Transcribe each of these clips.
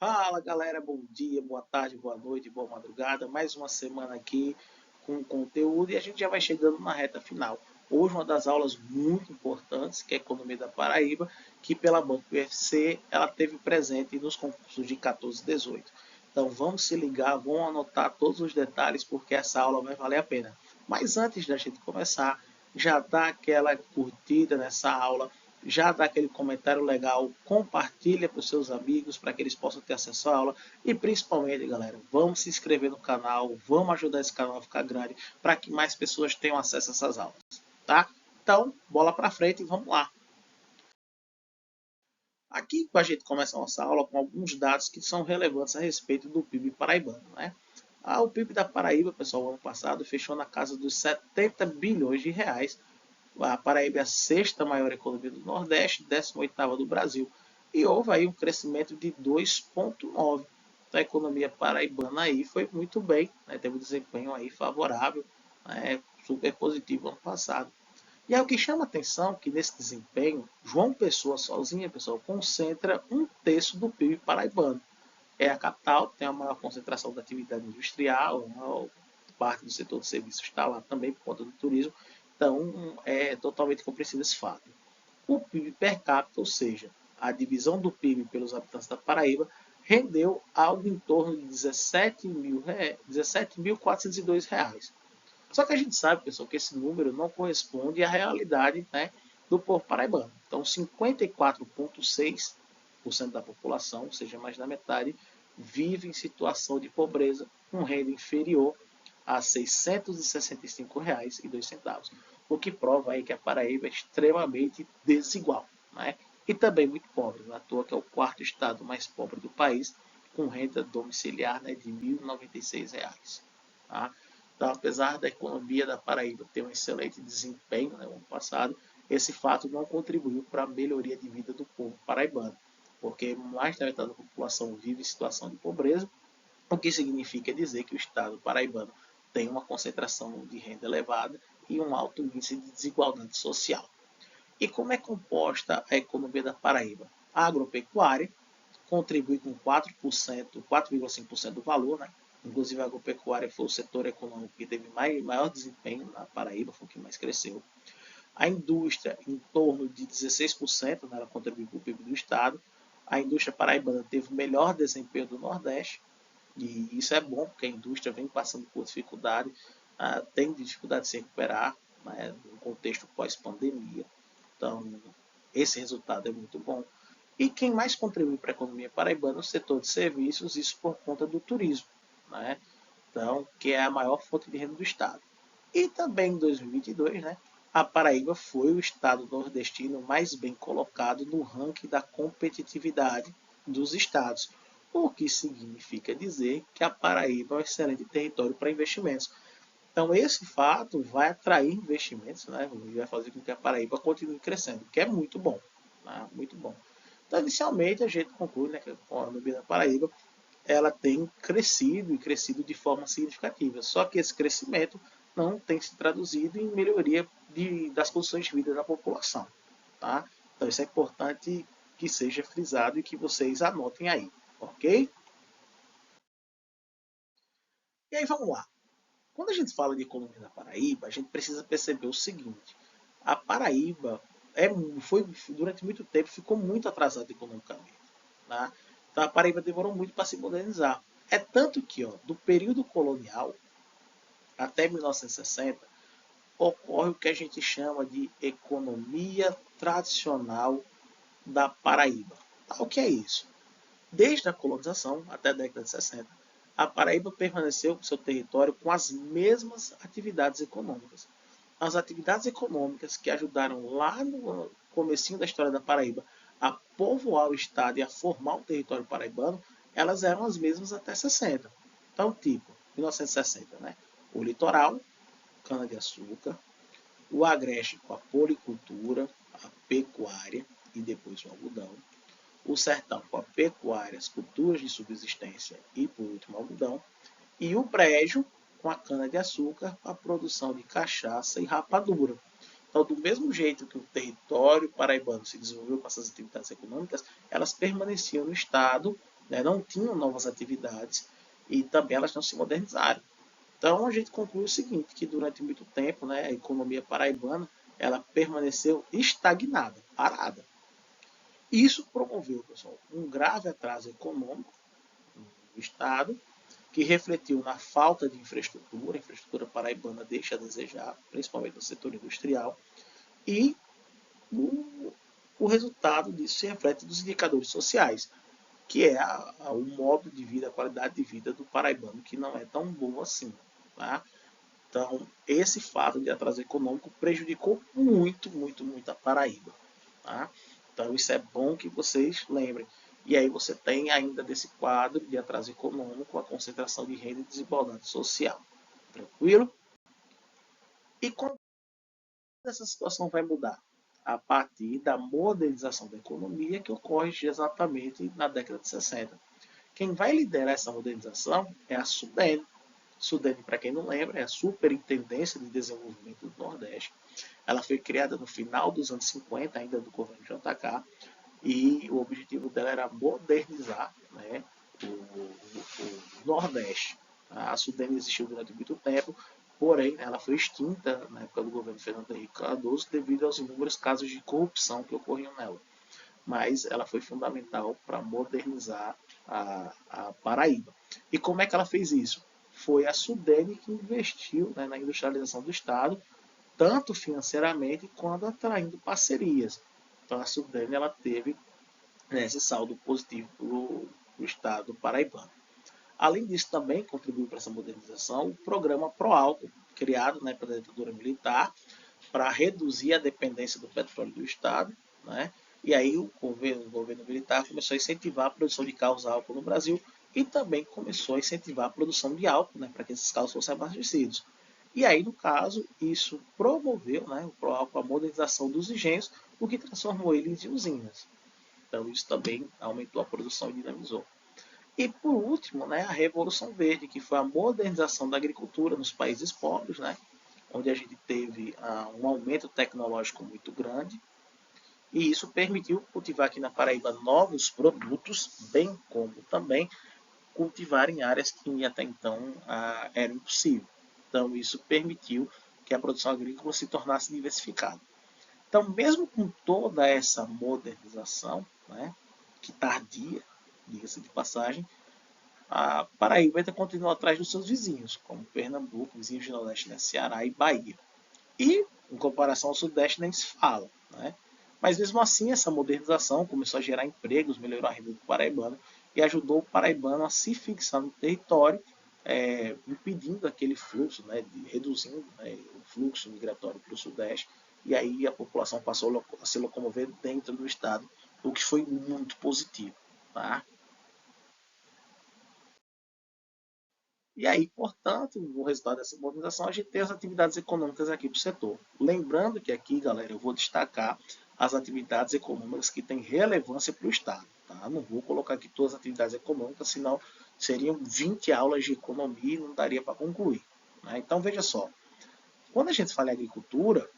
Fala galera, bom dia, boa tarde, boa noite, boa madrugada. Mais uma semana aqui com conteúdo e a gente já vai chegando na reta final. Hoje uma das aulas muito importantes, que é a Economia da Paraíba, que pela Banco UFC ela teve presente nos concursos de 14 e 18. Então vamos se ligar, vamos anotar todos os detalhes porque essa aula vai valer a pena. Mas antes da gente começar, já dá aquela curtida nessa aula, já dá aquele comentário legal, compartilha para os seus amigos para que eles possam ter acesso à aula e principalmente, galera, vamos se inscrever no canal, vamos ajudar esse canal a ficar grande para que mais pessoas tenham acesso a essas aulas, tá? Então, bola para frente e vamos lá. Aqui a gente começa a nossa aula com alguns dados que são relevantes a respeito do PIB paraibano, né? O PIB da Paraíba, pessoal, ano passado fechou na casa dos 70 bilhões de reais. A Paraíba é a sexta maior economia do Nordeste, 18ª do Brasil. E houve aí um crescimento de 2,9%. Então a economia paraibana aí foi muito bem, né? Teve um desempenho aí favorável, né? Super positivo ano passado. E aí o que chama atenção é que nesse desempenho, João Pessoa sozinha, pessoal, concentra um terço do PIB paraibano. É a capital, tem a maior concentração da atividade industrial, a maior parte do setor de serviços está lá também por conta do turismo. Então, é totalmente compreensível esse fato. O PIB per capita, ou seja, a divisão do PIB pelos habitantes da Paraíba, rendeu algo em torno de 17.402 reais. Só que a gente sabe, pessoal, que esse número não corresponde à realidade, né, do povo paraibano. Então, 54,6% da população, ou seja, mais da metade, vive em situação de pobreza, com renda inferior a R$ 665,02, o que prova aí que a Paraíba é extremamente desigual, né? E também muito pobre, não é à toa que é o quarto estado mais pobre do país, com renda domiciliar, né, de R$ 1.096. Tá? Então, apesar da economia da Paraíba ter um excelente desempenho, né, no ano passado, esse fato não contribuiu para a melhoria de vida do povo paraibano, porque mais da metade da população vive em situação de pobreza, o que significa dizer que o estado paraibano tem uma concentração de renda elevada e um alto índice de desigualdade social. E como é composta a economia da Paraíba? A agropecuária contribui com 4%, 4,5% do valor, né? Inclusive a agropecuária foi o setor econômico que teve maior desempenho na Paraíba, foi o que mais cresceu. A indústria, em torno de 16%, né, ela contribui para o PIB do estado. A indústria paraibana teve o melhor desempenho do Nordeste, e isso é bom, porque a indústria vem passando por dificuldade, tem dificuldade de se recuperar, né, no contexto pós-pandemia. Então, esse resultado é muito bom. E quem mais contribui para a economia paraibana é o setor de serviços, isso por conta do turismo, né? Então, que é a maior fonte de renda do estado. E também em 2022, né, a Paraíba foi o estado nordestino mais bem colocado no ranking da competitividade dos estados, o que significa dizer que a Paraíba é um excelente território para investimentos. Então, esse fato vai atrair investimentos, né, e vai fazer com que a Paraíba continue crescendo, que é muito bom, né, muito bom. Então, inicialmente, a gente conclui, né, que a economia da Paraíba ela tem crescido e crescido de forma significativa. Só que esse crescimento não tem se traduzido em melhoria das condições de vida da população. Tá? Então isso é importante que seja frisado e que vocês anotem aí, ok? E aí vamos lá. Quando a gente fala de economia da Paraíba, a gente precisa perceber o seguinte: a Paraíba foi durante muito tempo ficou muito atrasada economicamente. Tá? Então a Paraíba demorou muito para se modernizar. É tanto que, ó, do período colonial até 1960, ocorre o que a gente chama de economia tradicional da Paraíba. O que é isso? Desde a colonização até a década de 60, a Paraíba permaneceu com seu território com as mesmas atividades econômicas. As atividades econômicas que ajudaram lá no comecinho da história da Paraíba a povoar o estado e a formar o território paraibano, elas eram as mesmas até 60. Então, tipo, 1960, né? O litoral, cana-de-açúcar, o agreste com a policultura, a pecuária e depois o algodão, o sertão com a pecuária, as culturas de subsistência e, por último, o algodão, e o brejo com a cana-de-açúcar, a produção de cachaça e rapadura. Então, do mesmo jeito que o território paraibano se desenvolveu com essas atividades econômicas, elas permaneciam no estado né, não tinham novas atividades e também elas não se modernizaram. Então a gente conclui o seguinte, que durante muito tempo, né, a economia paraibana ela permaneceu estagnada, parada. Isso promoveu, pessoal, um grave atraso econômico no Estado, que refletiu na falta de infraestrutura. A infraestrutura paraibana deixa a desejar, principalmente no setor industrial, e o resultado disso se reflete nos indicadores sociais, que é o modo de vida, a qualidade de vida do paraibano, que não é tão boa assim. Tá? Então, esse fato de atraso econômico prejudicou muito, muito, muito a Paraíba. Tá? Então, isso é bom que vocês lembrem. E aí você tem ainda desse quadro de atraso econômico, a concentração de renda e desigualdade social. Tranquilo? E quando essa situação vai mudar? A partir da modernização da economia que ocorre exatamente na década de 60. Quem vai liderar essa modernização é a SUDENE. SUDENE, para quem não lembra, é a Superintendência de Desenvolvimento do Nordeste. Ela foi criada no final dos anos 50, ainda do governo JK, e o objetivo dela era modernizar, né, o Nordeste. A SUDENE existiu durante muito tempo, porém ela foi extinta na época do governo Fernando Henrique Cardoso devido aos inúmeros casos de corrupção que ocorriam nela. Mas ela foi fundamental para modernizar a Paraíba. E como é que ela fez isso? Foi a SUDENE que investiu, né, na industrialização do Estado, tanto financeiramente quanto atraindo parcerias. Então a SUDENE ela teve, né, esse saldo positivo para o Estado paraibano. Além disso, também contribuiu para essa modernização o programa ProAlco, criado, né, pela ditadura militar, para reduzir a dependência do petróleo do Estado, né? E aí o governo militar começou a incentivar a produção de carros a álcool no Brasil e também começou a incentivar a produção de álcool, né, para que esses carros fossem abastecidos. E aí, no caso, isso promoveu, né, o ProAlco, a modernização dos engenhos, o que transformou eles em usinas. Então isso também aumentou a produção e dinamizou. E por último, né, a Revolução Verde, que foi a modernização da agricultura nos países pobres, né, onde a gente teve um aumento tecnológico muito grande, e isso permitiu cultivar aqui na Paraíba novos produtos, bem como também cultivar em áreas que até então era impossível. Então isso permitiu que a produção agrícola se tornasse diversificada. Então, mesmo com toda essa modernização, né, que tardia, diga-se de passagem, a Paraíba ainda continua atrás dos seus vizinhos, como Pernambuco, vizinhos de Nordeste, né, Ceará e Bahia. E, em comparação ao Sudeste, nem se fala. Né? Mas, mesmo assim, essa modernização começou a gerar empregos, melhorou a renda do paraibano e ajudou o paraibano a se fixar no território, impedindo aquele fluxo, né, reduzindo, né, o fluxo migratório para o Sudeste. E aí a população passou a se locomover dentro do estado, o que foi muito positivo. Tá? E aí, portanto, o resultado dessa modernização, a gente tem as atividades econômicas aqui para o setor. Lembrando que aqui, galera, eu vou destacar as atividades econômicas que têm relevância para o Estado. Tá? Não vou colocar aqui todas as atividades econômicas, senão seriam 20 aulas de economia e não daria para concluir. Né? Então, veja só, quando a gente fala em agricultura,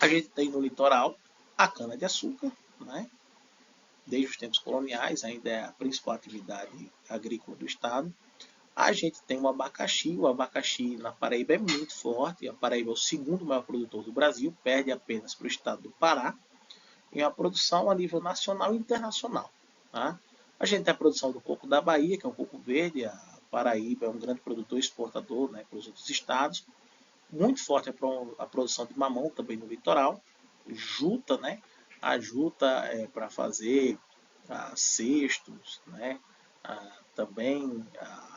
a gente tem no litoral a cana-de-açúcar, né? Desde os tempos coloniais, ainda é a principal atividade agrícola do Estado. A gente tem o abacaxi na Paraíba é muito forte, a Paraíba é o segundo maior produtor do Brasil, perde apenas para o estado do Pará, em uma produção a nível nacional e internacional. Tá? A gente tem a produção do coco da Bahia, que é um coco verde, a Paraíba é um grande produtor e exportador, né, para os outros estados. Muito forte a produção de mamão também no litoral, juta, né? A juta é para fazer cestos, né? Também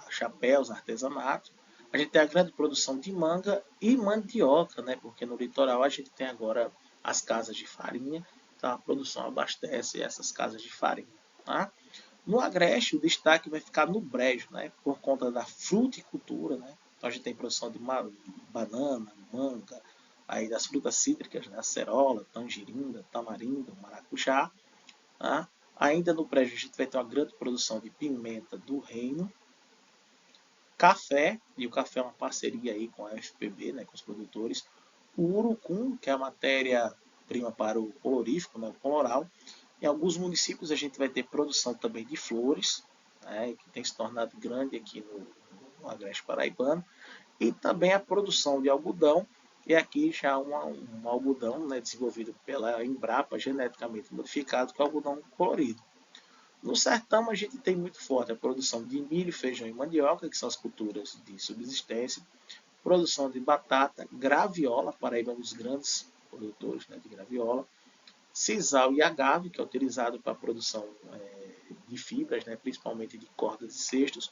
chapéus, artesanato. A gente tem a grande produção de manga e mandioca, né? Porque no litoral a gente tem agora as casas de farinha, então a produção abastece essas casas de farinha. Tá? No Agreste, o destaque vai ficar no brejo, né? Por conta da fruticultura, né? Então a gente tem produção de banana, manga, aí das frutas cítricas, né? Acerola, tangerina, tamarindo, maracujá. Tá? Ainda no brejo a gente vai ter uma grande produção de pimenta do reino, café, e o café é uma parceria aí com a FPB, né? Com os produtores, o urucum, que é a matéria-prima para o colorífico, né? O coloral. Em alguns municípios a gente vai ter produção também de flores, né, que tem se tornado grande aqui no Agreste Paraibano, e também a produção de algodão, e aqui já um algodão, né, desenvolvido pela Embrapa, geneticamente modificado, que é o algodão colorido. No sertão, a gente tem muito forte a produção de milho, feijão e mandioca, que são as culturas de subsistência, produção de batata, graviola, Paraíba é um dos grandes produtores, né, de graviola, sisal e agave, que é utilizado para a produção de fibras, né, principalmente de cordas e cestos,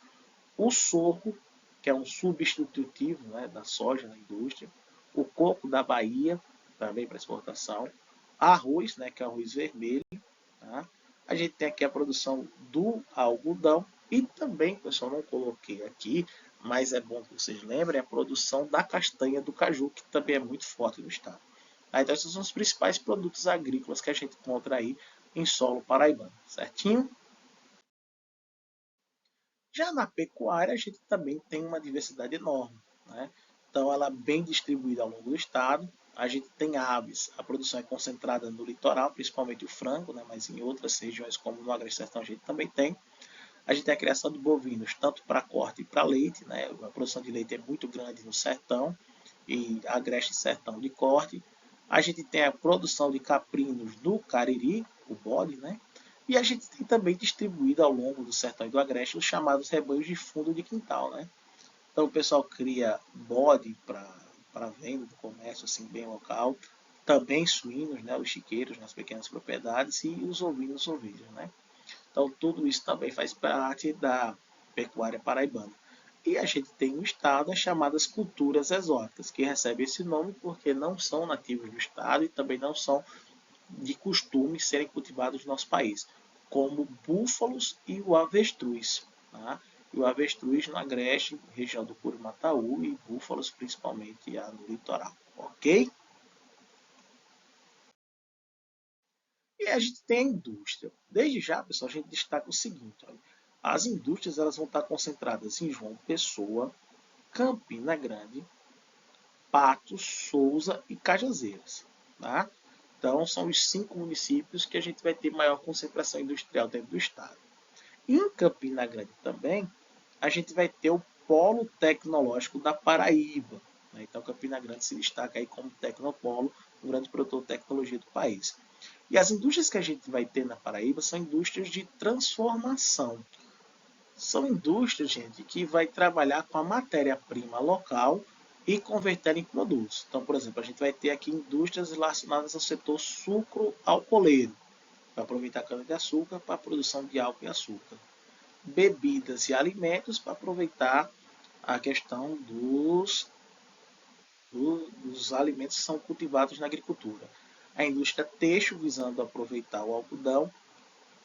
o sorgo, que é um substitutivo, né, da soja na indústria, o coco da Bahia, também para exportação, arroz, né, que é arroz vermelho, tá? A gente tem aqui a produção do algodão e também, pessoal, não coloquei aqui, mas é bom que vocês lembrem, a produção da castanha do caju, que também é muito forte no estado. Então, esses são os principais produtos agrícolas que a gente encontra aí em solo paraibano, certinho? Já na pecuária, a gente também tem uma diversidade enorme, né? Então, ela é bem distribuída ao longo do estado. A gente tem aves, a produção é concentrada no litoral, principalmente o frango, né? Mas em outras regiões, como no Agreste Sertão, a gente também tem. A gente tem a criação de bovinos, tanto para corte e para leite, né? A produção de leite é muito grande no sertão e Agreste Sertão de corte. A gente tem a produção de caprinos no Cariri, o bode, né? E a gente tem também distribuído ao longo do sertão e do Agreste os chamados rebanhos de fundo de quintal, né? Então o pessoal cria bode para venda do comércio assim bem local, também suínos, né, os chiqueiros nas pequenas propriedades e os ovinos, ovelhas, né? Então tudo isso também faz parte da pecuária paraibana. E a gente tem no estado as chamadas culturas exóticas, que recebem esse nome porque não são nativos do estado e também não são de costume serem cultivados no nosso país, como búfalos e o avestruz. Tá? E o avestruz no Agreste, região do Curimataú, e búfalos principalmente no litoral. Ok? E a gente tem a indústria. Desde já, pessoal, a gente destaca o seguinte: olha, as indústrias elas vão estar concentradas em João Pessoa, Campina Grande, Patos, Souza e Cajazeiras. Tá? Então, são os 5 municípios que a gente vai ter maior concentração industrial dentro do estado. E em Campina Grande também, a gente vai ter o Polo Tecnológico da Paraíba. Né? Então, Campina Grande se destaca aí como tecnopolo, um grande produtor de tecnologia do país. E as indústrias que a gente vai ter na Paraíba são indústrias de transformação. São indústrias, gente, que vai trabalhar com a matéria-prima local e converter em produtos. Então, por exemplo, a gente vai ter aqui indústrias relacionadas ao setor sucro-alcooleiro, para aproveitar a cana-de-açúcar para a produção de álcool e açúcar. Bebidas e alimentos para aproveitar a questão dos alimentos que são cultivados na agricultura. A indústria têxtil visando aproveitar o algodão,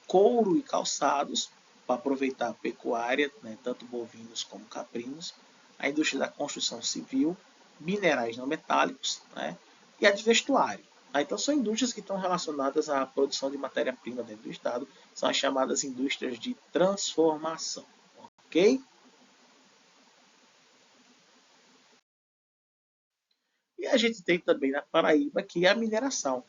couro e calçados para aproveitar a pecuária, né, tanto bovinos como caprinos, a indústria da construção civil, minerais não metálicos, né, e a de vestuário. Então são indústrias que estão relacionadas à produção de matéria-prima dentro do estado, são as chamadas indústrias de transformação, ok? E a gente tem também na Paraíba que é a mineração.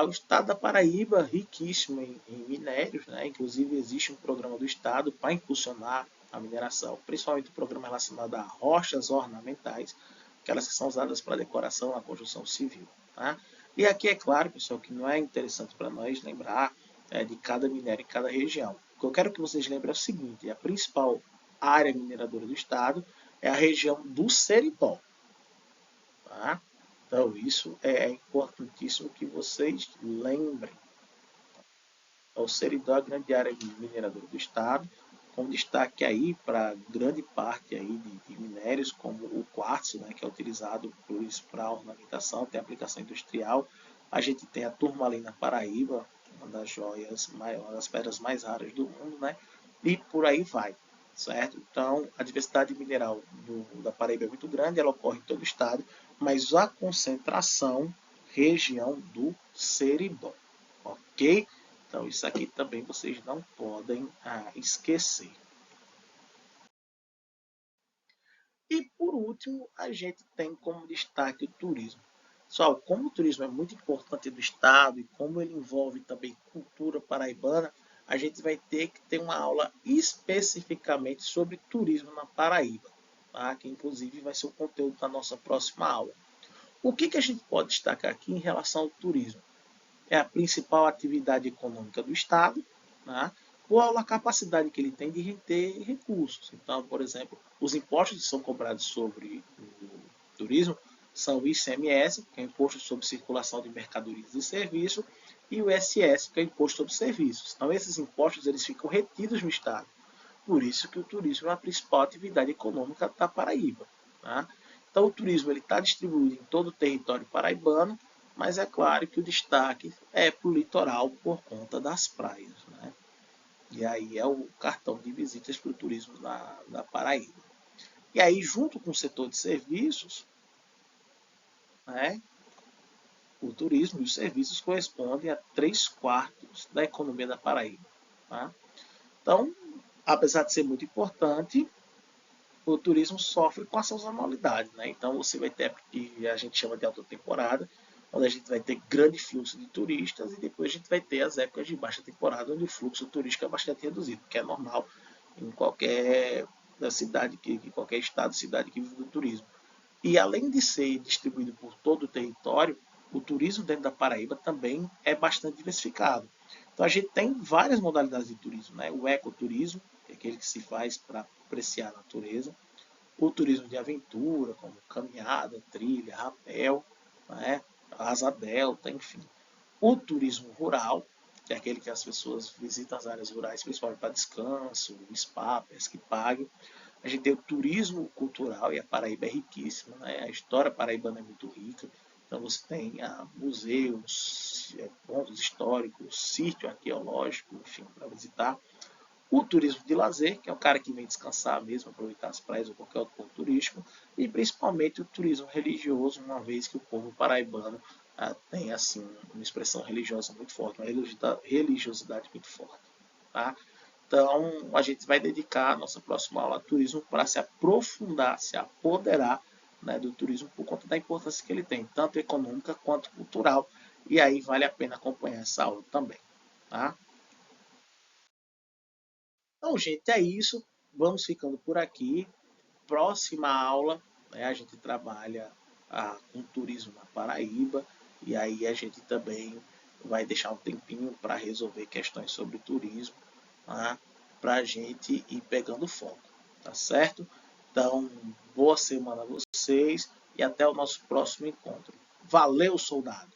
O estado da Paraíba é riquíssimo em minérios, né? Inclusive existe um programa do estado para impulsionar a mineração, principalmente o programa relacionado a rochas ornamentais, aquelas que são usadas para decoração na construção civil. Tá? E aqui é claro, pessoal, que não é interessante para nós lembrar de cada minério em cada região. O que eu quero que vocês lembrem é o seguinte: a principal área mineradora do estado é a região do Seridó. Tá? Então, isso é importantíssimo que vocês lembrem. O Seridó é a grande área mineradora do estado, com destaque aí para grande parte aí de minérios, como o quartzo, né, que é utilizado para ornamentação, tem aplicação industrial. A gente tem a turmalina Paraíba, uma das joias, uma das pedras mais raras do mundo, né? E por aí vai, certo? Então, a diversidade mineral da Paraíba é muito grande, ela ocorre em todo o estado, mas a concentração, região do Seridó, ok? Então, isso aqui também vocês não podem esquecer. E por último, a gente tem como destaque o turismo. Pessoal, como o turismo é muito importante do estado e como ele envolve também cultura paraibana, a gente vai ter que ter uma aula especificamente sobre turismo na Paraíba, tá? Que inclusive vai ser o conteúdo da nossa próxima aula. O que a gente pode destacar aqui em relação ao turismo? É a principal atividade econômica do Estado, né? Qual a capacidade que ele tem de reter recursos. Então, por exemplo, os impostos que são cobrados sobre o turismo são o ICMS, que é o Imposto sobre Circulação de Mercadorias e Serviços, e o ISS, que é o Imposto sobre Serviços. Então, esses impostos eles ficam retidos no Estado. Por isso que o turismo é a principal atividade econômica da Paraíba. Tá? Então, o turismo está distribuído em todo o território paraibano, mas é claro que o destaque é para o litoral por conta das praias. Né? E aí é o cartão de visitas para o turismo da Paraíba. E aí, junto com o setor de serviços, né, o turismo e os serviços correspondem a 3/4 da economia da Paraíba. Tá? Então, apesar de ser muito importante, o turismo sofre com a sazonalidade. Né? Então, você vai ter o que a gente chama de alta temporada, onde a gente vai ter grande fluxo de turistas, e depois a gente vai ter as épocas de baixa temporada, onde o fluxo turístico é bastante reduzido, que é normal em qualquer cidade, qualquer estado, cidade que vive do turismo. E além de ser distribuído por todo o território, o turismo dentro da Paraíba também é bastante diversificado. Então a gente tem várias modalidades de turismo, né? O ecoturismo, que é aquele que se faz para apreciar a natureza, o turismo de aventura, como caminhada, trilha, rapel, né? Asa delta, enfim. O turismo rural, que é aquele que as pessoas visitam as áreas rurais, principalmente para descanso, spa, pesca e pague. A gente tem o turismo cultural, e a Paraíba é riquíssima, né? A história paraibana é muito rica. Então você tem museus, pontos históricos, sítio arqueológico, enfim, para visitar. O turismo de lazer, que é o cara que vem descansar mesmo, aproveitar as praias ou qualquer outro ponto turístico. E principalmente o turismo religioso, uma vez que o povo paraibano tem assim uma expressão religiosa muito forte, uma religiosidade muito forte. Tá? Então, a gente vai dedicar a nossa próxima aula a turismo para se aprofundar, se apoderar, né, do turismo por conta da importância que ele tem, tanto econômica quanto cultural. E aí vale a pena acompanhar essa aula também. Tá? Então, gente, é isso. Vamos ficando por aqui. Próxima aula, né, a gente trabalha com turismo na Paraíba. E aí a gente também vai deixar um tempinho para resolver questões sobre turismo, tá? Para a gente ir pegando foco, tá certo? Então, boa semana a vocês e até o nosso próximo encontro. Valeu, soldado!